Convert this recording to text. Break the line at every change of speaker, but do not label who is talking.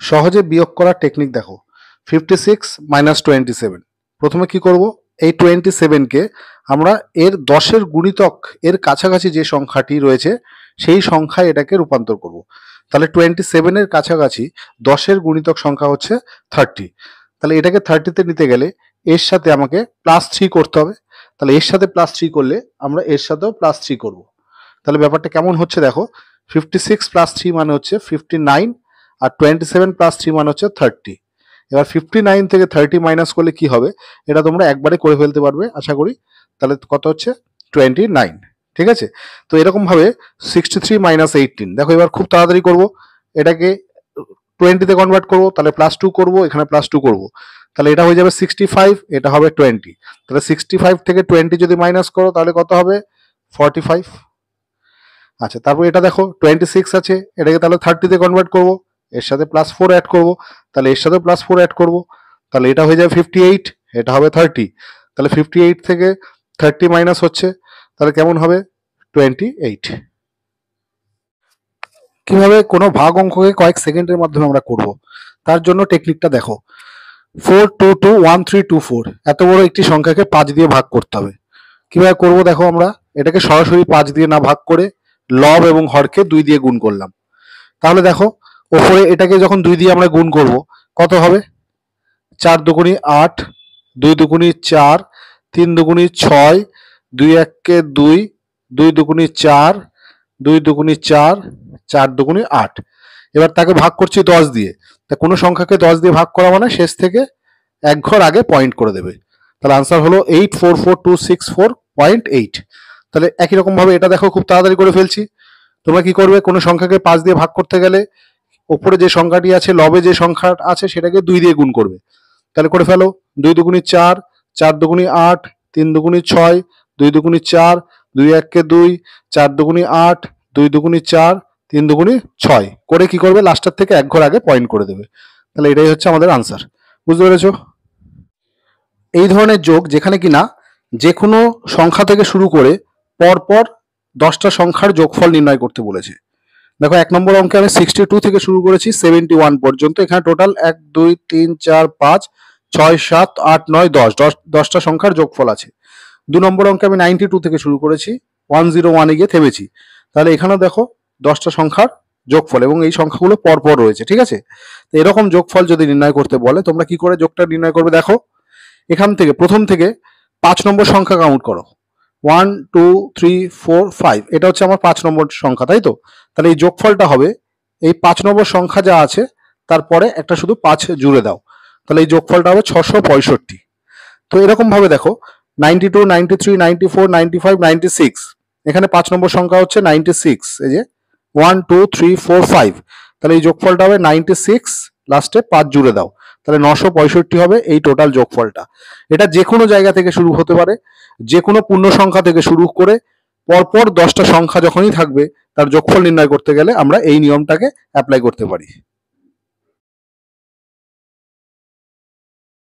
সহজে বিয়োগ করার টেকনিক দেখো। 56 মাইনাস 27। প্রথমে কি করব, এই 27কে আমরা এর 10-এর গুণিতক এর কাছাকাছি যে সংখ্যাটি রয়েছে সেই সংখ্যায় এটাকে রূপান্তর করব। তাহলে 27-এর কাছাকাছি 10-এর গুণিতক সংখ্যা হচ্ছে 30। তাহলে এটাকে 30-তে নিতে গেলে এর সাথে আমাকে +3 করতে হবে। তাহলে এর সাথে +3 করলে আমরা এর সাথেও +3 করব। তাহলে ব্যাপারটা কেমন হচ্ছে দেখো, 56 + 3 মানে হচ্ছে 59, আর 27 + 3 মানে হচ্ছে 30। এবার 59 থেকে 30 মাইনাস করলে কি হবে, এটা তোমরা একবারে করে ফেলতে পারবে আশা করি। তাহলে কত হচ্ছে 29, ঠিক আছে। তো এরকম ভাবে 63 মাইনাস 18, দেখো এবার খুব তাড়াতাড়ি করব, এটাকে 20-তে কনভার্ট করব, তাহলে +2 করব, এখানে +2 করব, তাহলে এটা হয়ে যাবে 65, এটা হবে 20। তাহলে 65 থেকে 20 যদি মাইনাস করো তাহলে কত হবে 45। আচ্ছা, তারপর এটা দেখো 26 আছে, এটাকে তাহলে 30-তে কনভার্ট করব, এর সাথে +4 অ্যাড করব, তাহলে এর সাথে +4 অ্যাড করব, তাহলে এটা হয়ে যাবে 58, এটা হবে 30। তাহলে 58 থেকে 30 মাইনাস হচ্ছে, তাহলে কেমন হবে 28। কিভাবে কোনো ভাগ অঙ্ককে কয়েক সেকেন্ডের মাধ্যমে আমরা করব, তার জন্য টেকনিকটা দেখো। 4221324 এত বড় একটি সংখ্যাকে 5 দিয়ে ভাগ করতে হবে। কিভাবে করব দেখো, আমরা এটাকে সরাসরি 5 দিয়ে না ভাগ করে লব এবং হরকে 2 দিয়ে গুণ করলাম। তাহলে দেখো ওপরে এটাকে যখন 2 দিয়ে আমরা গুণ করব কত হবে, 4 দুগুণী 8, 2 দুগুণী 4, 3 দুগুণী 6, 2 1-কে 2, 2 দুগুণী 4, 2 দুগুণী 4, 4 দুগুণী 8। এবার তাকে ভাগ করছি 10 দিয়ে। তা কোনো সংখ্যাকে 10 দিয়ে ভাগ করা মানে শেষ থেকে এক ঘর আগে পয়েন্ট করে দেবে। তাহলে আনসার হলো 844264.8। তাহলে একই রকম ভাবে এটা দেখো খুব তাড়াতাড়ি করে ফেলছি। তোমরা কি করবে, কোনো সংখ্যাকে 5 দিয়ে ভাগ করতে গেলে উপরে যে সংখ্যাটি আছে, লবে যে সংখ্যা আছে সেটাকে 2 দিয়ে গুণ করবে। তাহলে করে ফেলো, 2 দুগুণী 4, 4 দুগুণী 8, 3 দুগুণী 6, 2 দুগুণী 4, 2 1-কে 2, 4 দুগুণী 8, 2 দুগুণী 4, 3 দুগুণী 6 করে কি করবে, লাস্টের থেকে এক ঘর আগে পয়েন্ট করে দেবে। তাহলে এটাই হচ্ছে আমাদের আনসার। বুঝতে পেরেছো? এই ধরনের যোগ যেখানে কিনা যে কোনো সংখ্যা থেকে শুরু করে পরপর 10টা সংখ্যার যোগফল নির্ণয় করতে বলেছে। দেখো 1 নম্বর অঙ্কে আমি 62 থেকে শুরু করেছি 71 পর্যন্ত। এখানে টোটাল 1 2 3 4 5 6 7 8 9 10 10টা সংখ্যার যোগফল আছে। 2 নম্বর অঙ্কে আমি 92 থেকে শুরু করেছি 101-এ গিয়ে থেমেছি। তাহলে এখানেও দেখো 10টা সংখ্যার যোগফল এবং এই সংখ্যাগুলো পরপর রয়েছে, ঠিক আছে। তো এরকম যোগফল যদি নির্ণয় করতে বলে তোমরা কি করে যোগটা নির্ণয় করবে দেখো, এখান থেকে প্রথম থেকে 5 নম্বর সংখ্যা কাউন্ট করো, 1 2 3 4 5, এটা হচ্ছে আমার 5 নম্বর সংখ্যা, তাই তো। তাহলে এই যোগফলটা হবে এই 5 নম্বর সংখ্যা যা আছে তারপরে একটা শুধু 5 জুড়ে দাও, তাহলে এই যোগফলটা হবে 665। তো এরকম ভাবে দেখো 92 93 94 95 96, এখানে 5 নম্বর সংখ্যা হচ্ছে 96, এই যে 1 2 3 4 5, তাহলে এই যোগফলটা হবে 96, লাস্টে 5 জুড়ে দাও, তাহলে 965 হবে এই টোটাল যোগফলটা। এটা যে কোনো জায়গা থেকে শুরু হতে পারে, যে কোনো পূর্ণ সংখ্যা থেকে শুরু করে পরপর 10টা সংখ্যা যখনই থাকবে তার যোগফল নির্ণয় করতে গেলে আমরা এই নিয়মটাকে অ্যাপ্লাই করতে পারি।